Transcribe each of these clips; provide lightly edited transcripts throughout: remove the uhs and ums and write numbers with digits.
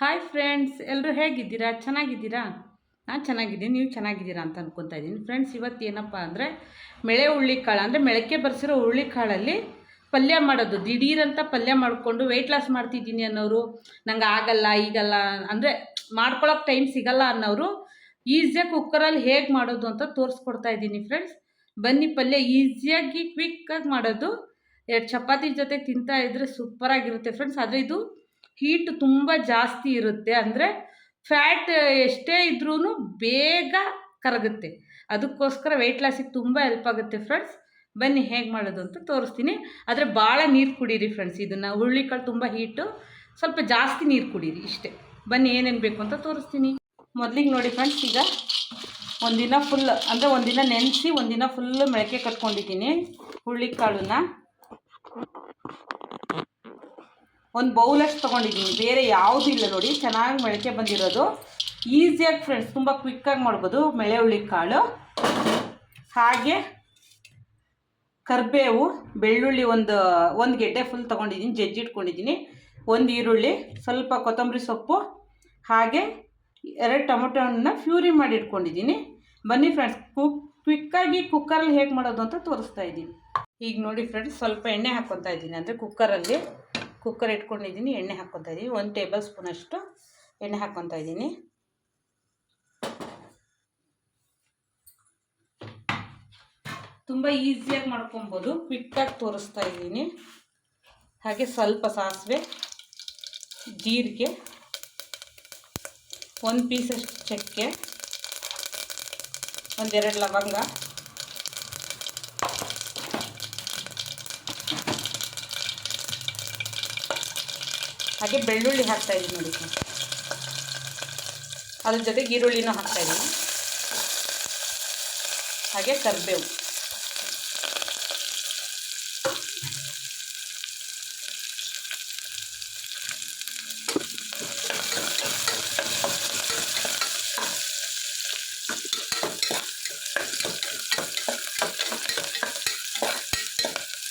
Hi friends, ಎಲ್ಲರೂ ಹೇಗಿದ್ದೀರಾ? ಚೆನ್ನಾಗಿದ್ದೀರಾ? ನಾನು ಚೆನ್ನಾಗಿದ್ದೀನಿ, ನೀವು ಚೆನ್ನಾಗಿದ್ದೀರಾ ಅಂತ ಅನ್ಕೊತಾ ಇದ್ದೀನಿ. ಫ್ರೆಂಡ್ಸ್, ಇವತ್ತು ಏನಪ್ಪ ಅಂದರೆ ಮೆಳೆ ಹುಳ್ಳಿಕಾಳು ಅಂದರೆ ಮೆಳಕೆ ಬರೆಸಿರೋ ಹುಳ್ಳಿಕಾಳಲ್ಲಿ ಪಲ್ಯ ಮಾಡೋದು. ದಿಢೀರಂತ ಪಲ್ಯ ಮಾಡಿಕೊಂಡು ವೆಯ್ಟ್ ಲಾಸ್ ಮಾಡ್ತಿದ್ದೀನಿ ಅನ್ನೋರು, ನಂಗೆ ಆಗಲ್ಲ ಈಗಲ್ಲ ಅಂದರೆ ಮಾಡ್ಕೊಳಕ್ಕೆ ಟೈಮ್ ಸಿಗಲ್ಲ ಅನ್ನೋರು ಈಸಿಯಾಗಿ ಕುಕ್ಕರಲ್ಲಿ ಹೇಗೆ ಮಾಡೋದು ಅಂತ ತೋರಿಸ್ಕೊಡ್ತಾ ಇದ್ದೀನಿ. ಫ್ರೆಂಡ್ಸ್, ಬನ್ನಿ ಪಲ್ಯ ಈಸಿಯಾಗಿ ಕ್ವಿಕ್ಕಾಗಿ ಮಾಡೋದು. 2 ಚಪಾತಿ ಜೊತೆ ತಿಂತಾ ಇದ್ದರೆ ಸೂಪರಾಗಿರುತ್ತೆ ಫ್ರೆಂಡ್ಸ್. ಆದರೆ ಇದು ಹೀಟ್ ತುಂಬ ಜಾಸ್ತಿ ಇರುತ್ತೆ, ಅಂದರೆ ಫ್ಯಾಟ್ ಎಷ್ಟೇ ಇದ್ರೂ ಬೇಗ ಕರಗುತ್ತೆ. ಅದಕ್ಕೋಸ್ಕರ ವೆಯ್ಟ್ ಲಾಸಿಗೆ ತುಂಬ ಹೆಲ್ಪ್ ಆಗುತ್ತೆ ಫ್ರೆಂಡ್ಸ್. ಬನ್ನಿ ಹೇಗೆ ಮಾಡೋದು ಅಂತ ತೋರಿಸ್ತೀನಿ. ಆದರೆ ಭಾಳ ನೀರು ಕುಡೀರಿ ಫ್ರೆಂಡ್ಸ್. ಇದನ್ನು ಹುರುಳಿಕಾಳು ತುಂಬ ಹೀಟು, ಸ್ವಲ್ಪ ಜಾಸ್ತಿ ನೀರು ಕುಡೀರಿ ಇಷ್ಟೇ. ಬನ್ನಿ ಏನೇನು ಬೇಕು ಅಂತ ತೋರಿಸ್ತೀನಿ. ಮೊದಲಿಗೆ ನೋಡಿ ಫ್ರೆಂಡ್ಸ್, ಈಗ ಒಂದಿನ ಫುಲ್ ಅಂದರೆ ಒಂದಿನ ನೆನೆಸಿ ಒಂದಿನ ಫುಲ್ಲು ಮೊಳಕೆ ಕಟ್ಕೊಂಡಿದ್ದೀನಿ ಹುರುಳಿಕಾಳನ್ನ. ಒಂದು ಬೌಲಷ್ಟು ತೊಗೊಂಡಿದ್ದೀನಿ, ಬೇರೆ ಯಾವುದೂ ಇಲ್ಲ. ನೋಡಿ, ಚೆನ್ನಾಗಿ ಮೊಳಕೆ ಬಂದಿರೋದು. ಈಸಿಯಾಗಿ ಫ್ರೆಂಡ್ಸ್, ತುಂಬ ಕ್ವಿಕ್ಕಾಗಿ ಮಾಡ್ಬೋದು ಮೆಳೆ ಹುರುಳಿಕಾಳು. ಹಾಗೆ ಕರಿಬೇವು, ಬೆಳ್ಳುಳ್ಳಿ ಒಂದು ಗೆಡ್ಡೆ ಫುಲ್ ತೊಗೊಂಡಿದ್ದೀನಿ, ಜಜ್ಜಿಟ್ಕೊಂಡಿದ್ದೀನಿ. ಒಂದು ಈರುಳ್ಳಿ, ಸ್ವಲ್ಪ ಕೊತ್ತಂಬರಿ ಸೊಪ್ಪು, ಹಾಗೆ 2 ಟೊಮೊಟೊ ಹಣ್ಣನ್ನ ಪ್ಯೂರಿ ಮಾಡಿ ಇಟ್ಕೊಂಡಿದ್ದೀನಿ. ಬನ್ನಿ ಫ್ರೆಂಡ್ಸ್, ಕ್ವಿಕ್ಕಾಗಿ ಕುಕ್ಕರಲ್ಲಿ ಹೇಗೆ ಮಾಡೋದು ಅಂತ ತೋರಿಸ್ತಾ ಇದ್ದೀನಿ. ಈಗ ನೋಡಿ ಫ್ರೆಂಡ್ಸ್, ಸ್ವಲ್ಪ ಎಣ್ಣೆ ಹಾಕ್ಕೊತಾ ಇದ್ದೀನಿ. ಅಂದರೆ ಕುಕ್ಕರ್ ಇಟ್ಕೊಂಡಿದ್ದೀನಿ, ಎಣ್ಣೆ ಹಾಕ್ಕೊತಾ ಇದ್ದೀನಿ. 1 ಟೇಬಲ್ ಸ್ಪೂನಷ್ಟು ಎಣ್ಣೆ ಹಾಕ್ಕೊತಾ ಇದ್ದೀನಿ. ತುಂಬ ಈಸಿಯಾಗಿ ಮಾಡ್ಕೊಬೋದು, ಕ್ವಿಕ್ಕಾಗಿ ತೋರಿಸ್ತಾ ಇದ್ದೀನಿ. ಹಾಗೆ ಸ್ವಲ್ಪ ಸಾಸಿವೆ, ಜೀರಿಗೆ, 1 ಪೀಸಷ್ಟು ಚಕ್ಕೆ, 1-2 ಲವಂಗ, ಹಾಗೆ ಬೆಳ್ಳುಳ್ಳಿ ಹಾಕ್ತಾಯಿದ್ದೀನಿ ನೋಡಿ. ಅದ್ರ ಜೊತೆಗೆ ಈರುಳ್ಳಿನೂ ಹಾಕ್ತಾಯಿದ್ದೀನಿ. ಹಾಗೆ ಕರಿಬೇವು,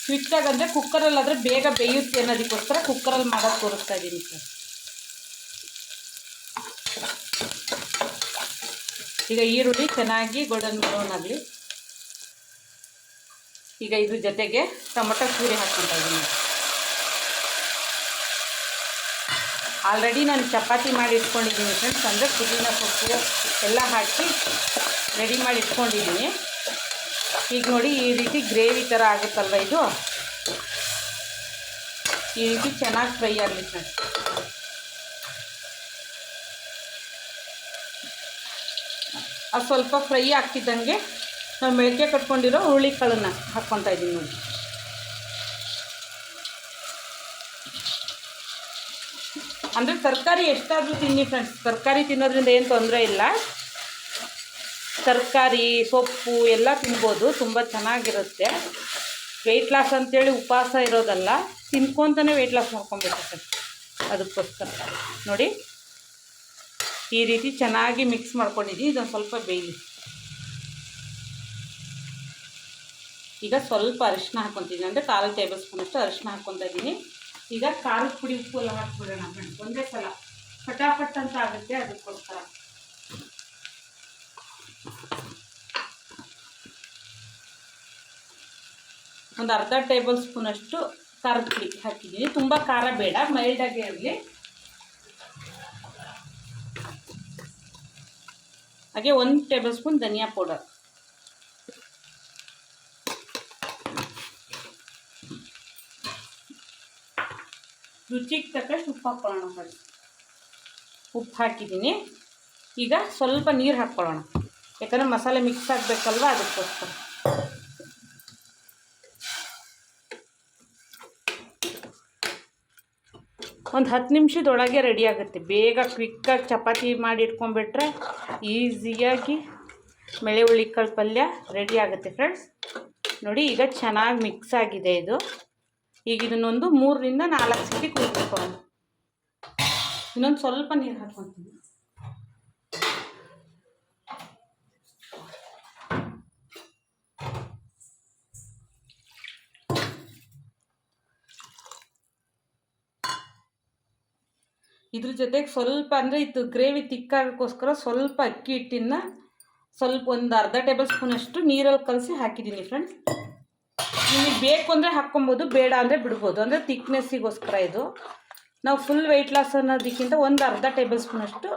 ಕ್ವಿಕ್ಕಾಗಿ ಅಂದರೆ ಕುಕ್ಕರಲ್ಲಾದರೆ ಬೇಗ ಬೇಯುತ್ತೆ ಅನ್ನೋದಕ್ಕೋಸ್ಕರ ಕುಕ್ಕರಲ್ಲಿ ಮಾಡೋದು ತೋರಿಸ್ತಾ ಇದ್ದೀನಿ ಸರ್. ಈಗ ಈರುಳ್ಳಿ ಚೆನ್ನಾಗಿ ಗೋಲ್ಡನ್ ಬ್ರೌನ್ ಆಗಲಿ. ಈಗ ಇದ್ರ ಜೊತೆಗೆ ಟೊಮೊಟೊ ಪ್ಯೂರಿ ಹಾಕ್ಕೊತಾ ಇದ್ದೀನಿ. ಆಲ್ರೆಡಿ ನಾನು ಚಪಾತಿ ಮಾಡಿ ಇಟ್ಕೊಂಡಿದ್ದೀನಿ ಫ್ರೆಂಡ್ಸ್, ಅಂದರೆ ಪುದೀನ ಸೊಪ್ಪು ಎಲ್ಲ ಹಾಕಿ ರೆಡಿ ಮಾಡಿ ಇಟ್ಕೊಂಡಿದ್ದೀನಿ. ಈಗ ನೋಡಿ, ಈ ರೀತಿ ಗ್ರೇವಿ ಥರ ಆಗುತ್ತಲ್ವ, ಇದು ಈ ರೀತಿ ಚೆನ್ನಾಗಿ ಫ್ರೈ ಆಗಲಿ ಫ್ರೆಂಡ್ಸ್. ಅದು ಸ್ವಲ್ಪ ಫ್ರೈ ಆಗ್ತಿದ್ದಂಗೆ ನಾವು ಮೊಳಕೆ ಕಟ್ಕೊಂಡಿರೋ ಹುರುಳಿಕಾಳನ್ನ ಹಾಕ್ಕೊತಾ ಇದ್ದೀನಿ ನೋಡಿ. ಅಂದರೆ ತರಕಾರಿ ಎಷ್ಟಾದರೂ ತಿನ್ನಿ ಫ್ರೆಂಡ್ಸ್, ತರಕಾರಿ ತಿನ್ನೋದ್ರಿಂದ ಏನು ತೊಂದರೆ ಇಲ್ಲ. ತರಕಾರಿ ಸೊಪ್ಪು ಎಲ್ಲ ತಿನ್ಬೋದು, ತುಂಬ ಚೆನ್ನಾಗಿರುತ್ತೆ. ವೆಯ್ಟ್ ಲಾಸ್ ಅಂತೇಳಿ ಉಪವಾಸ ಇರೋದಲ್ಲ, ತಿನ್ಕೊತಾನೆ ವೆಯ್ಟ್ ಲಾಸ್ ಮಾಡ್ಕೊಬೇಕು ಸರ್. ಅದಕ್ಕೋಸ್ಕರ ನೋಡಿ, ಈ ರೀತಿ ಚೆನ್ನಾಗಿ ಮಿಕ್ಸ್ ಮಾಡ್ಕೊಂಡಿದ್ದೀನಿ. ಇದೊಂದು ಸ್ವಲ್ಪ ಬೇಯಲಿ. ಈಗ ಸ್ವಲ್ಪ ಅರಿಶಿನ ಹಾಕ್ಕೊತೀನಿ, ಅಂದರೆ 1/4 ಟೇಬಲ್ ಸ್ಪೂನಷ್ಟು ಅರಿಶಿನ ಹಾಕ್ಕೊತಾ ಇದ್ದೀನಿ. ಈಗ ಖಾರದ ಪುಡಿ, ಉಪ್ಪು ಎಲ್ಲ ಹಾಕ್ಬಿಡೋಣ ಫ್ರೆಂಡ್ಸ್, ಒಂದೇ ಸಲ ಫಟಾಫಟ್ ಅಂತ ಆಗುತ್ತೆ. ಅದಕ್ಕೋಸ್ಕರ ಒಂದು 1/2 ಟೇಬಲ್ ಸ್ಪೂನಷ್ಟು ಖಾರದ ಪುಡಿ ಹಾಕಿದ್ದೀನಿ. ತುಂಬ ಖಾರ ಬೇಡ, ಮೈಲ್ಡಾಗೇ ಇರಲಿ. ಹಾಗೆ 1 ಟೇಬಲ್ ಸ್ಪೂನ್ ಧನಿಯಾ ಪೌಡರ್, ರುಚಿಗೆ ತಕ್ಕಷ್ಟು ಉಪ್ಪು ಹಾಕ್ಕೊಳ್ಳೋಣ ಫ್ರೆಂಡ್ಸ್. ಉಪ್ಪು ಹಾಕಿದ್ದೀನಿ. ಈಗ ಸ್ವಲ್ಪ ನೀರು ಹಾಕ್ಕೊಳ್ಳೋಣ, ಯಾಕಂದರೆ ಮಸಾಲೆ ಮಿಕ್ಸ್ ಆಗಬೇಕಲ್ವ, ಅದಕ್ಕೋಸ್ಕರ. ಒಂದು 10 ನಿಮಿಷದೊಳಗೆ ರೆಡಿ ಆಗುತ್ತೆ. ಬೇಗ ಕ್ವಿಕ್ಕಾಗಿ ಚಪಾತಿ ಮಾಡಿ ಇಟ್ಕೊಂಡ್ಬಿಟ್ರೆ ಈಸಿಯಾಗಿ ಮೆಳೆ ಹುರುಳಿಕಾಳು ಪಲ್ಯ ರೆಡಿ ಆಗುತ್ತೆ ಫ್ರೆಂಡ್ಸ್. ನೋಡಿ, ಈಗ ಚೆನ್ನಾಗಿ ಮಿಕ್ಸ್ ಆಗಿದೆ ಇದು. ಈಗ ಇದನ್ನೊಂದು 3ರಿಂದ 4 ಸತಿ ಕುದಿಸ್ಕೊಳ್ಳೋಣ. ಇನ್ನೊಂದು ಸ್ವಲ್ಪ ನೀರು ಹಾಕ್ಕೊತೀನಿ. ಇದ್ರ ಜೊತೆಗೆ ಸ್ವಲ್ಪ ಅಂದರೆ ಇದು ಗ್ರೇವಿ ತಿಕ್ಕಾಗೋಕ್ಕೋಸ್ಕರ ಸ್ವಲ್ಪ ಅಕ್ಕಿ ಹಿಟ್ಟನ್ನು ಸ್ವಲ್ಪ ಒಂದು ಅರ್ಧ ಟೇಬಲ್ ಸ್ಪೂನಷ್ಟು ನೀರಲ್ಲಿ ಕಲಸಿ ಹಾಕಿದ್ದೀನಿ ಫ್ರೆಂಡ್ಸ್. ನಿಮಗೆ ಬೇಕು ಅಂದರೆ ಹಾಕ್ಕೊಬೋದು, ಬೇಡ ಅಂದರೆ ಬಿಡ್ಬೋದು. ಅಂದರೆ ತಿಕ್ನೆಸ್ಸಿಗೋಸ್ಕರ ಇದು. ನಾವು ಫುಲ್ ವೆಯ್ಟ್ ಲಾಸ್ ಅನ್ನೋದಕ್ಕಿಂತ ಒಂದು ಅರ್ಧ ಟೇಬಲ್ ಸ್ಪೂನಷ್ಟು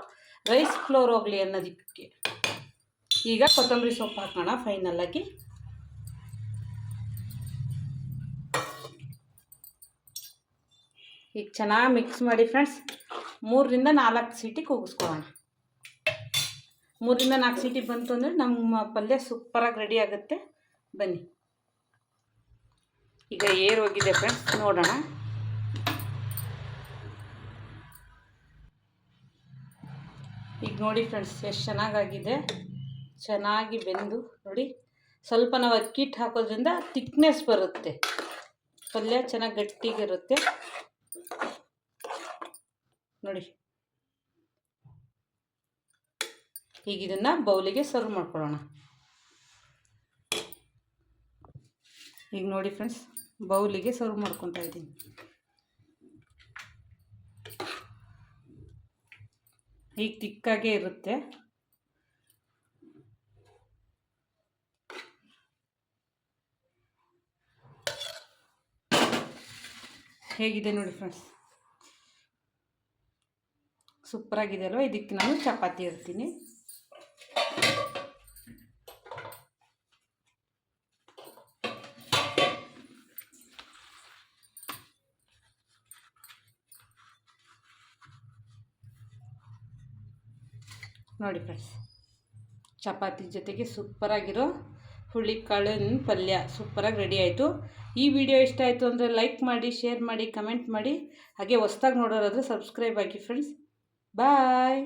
ರೈಸ್ ಫ್ಲೋರ್ ಹೋಗಲಿ ಅನ್ನೋದಕ್ಕೆ. ಈಗ ಕೊತ್ತಂಬರಿ ಸೊಪ್ಪು ಹಾಕೋಣ ಫೈನಲಾಗಿ. ಈಗ ಚೆನ್ನಾಗಿ ಮಿಕ್ಸ್ ಮಾಡಿ ಫ್ರೆಂಡ್ಸ್. 3 ರಿಂದ 4 ಸೀಟಿ ಕೂಗಿಸ್ಕೊಳ್ಳೋಣ. 3 ರಿಂದ 4 ಸೀಟಿ ಬಂತು ಅಂದರೆ ನಮ್ಮ ಪಲ್ಯ ಸೂಪರಾಗಿ ರೆಡಿ ಆಗುತ್ತೆ. ಬನ್ನಿ, ಈಗ ಏರ್ ಹೋಗಿದೆ ಫ್ರೆಂಡ್ಸ್, ನೋಡೋಣ. ಈಗ ನೋಡಿ ಫ್ರೆಂಡ್ಸ್, ಎಷ್ಟು ಚೆನ್ನಾಗಾಗಿದೆ, ಚೆನ್ನಾಗಿ ಬೆಂದು ನೋಡಿ. ಸ್ವಲ್ಪ ನಾವು ಅಕ್ಕಿ ಹಿಟ್ಟು ಹಾಕೋದ್ರಿಂದ ತಿಕ್ನೆಸ್ ಬರುತ್ತೆ, ಪಲ್ಯ ಚೆನ್ನಾಗಿ ಗಟ್ಟಿಗಿರುತ್ತೆ ನೋಡಿ. ಈಗ ಇದನ್ನು ಬೌಲಿಗೆ ಸರ್ವ್ ಮಾಡ್ಕೊಳ್ಳೋಣ. ಈಗ ನೋಡಿ ಫ್ರೆಂಡ್ಸ್, ಬೌಲಿಗೆ ಸರ್ವ್ ಮಾಡ್ಕೊತಾ ಇದ್ದೀನಿ. ಈಗ ತಿಕ್ಕಾಗೇ ಇರುತ್ತೆ. ಹೇಗಿದೆ ನೋಡಿ ಫ್ರೆಂಡ್ಸ್, ಸೂಪರಾಗಿದೆ ಅಲ್ವಾ. ಇದಕ್ಕೆ ನಾನು ಚಪಾತಿ ಇರ್ತೀನಿ. ನೋಡಿ ಫ್ರೆಂಡ್ಸ್, ಚಪಾತಿ ಜೊತೆಗೆ ಸೂಪರಾಗಿರೋ ಹುಳ್ಳಿಕಾಳಿನ ಪಲ್ಯ ಸೂಪರಾಗಿ ರೆಡಿ ಆಯಿತು. ಈ ವಿಡಿಯೋ ಇಷ್ಟ ಆಯಿತು ಅಂದರೆ ಲೈಕ್ ಮಾಡಿ, ಶೇರ್ ಮಾಡಿ, ಕಮೆಂಟ್ ಮಾಡಿ. ಹಾಗೆ ಹೊಸ್ದಾಗಿ ನೋಡೋರಾದರೆ ಸಬ್ಸ್ಕ್ರೈಬ್ ಆಗಿ ಫ್ರೆಂಡ್ಸ್. ಬಾಯ್.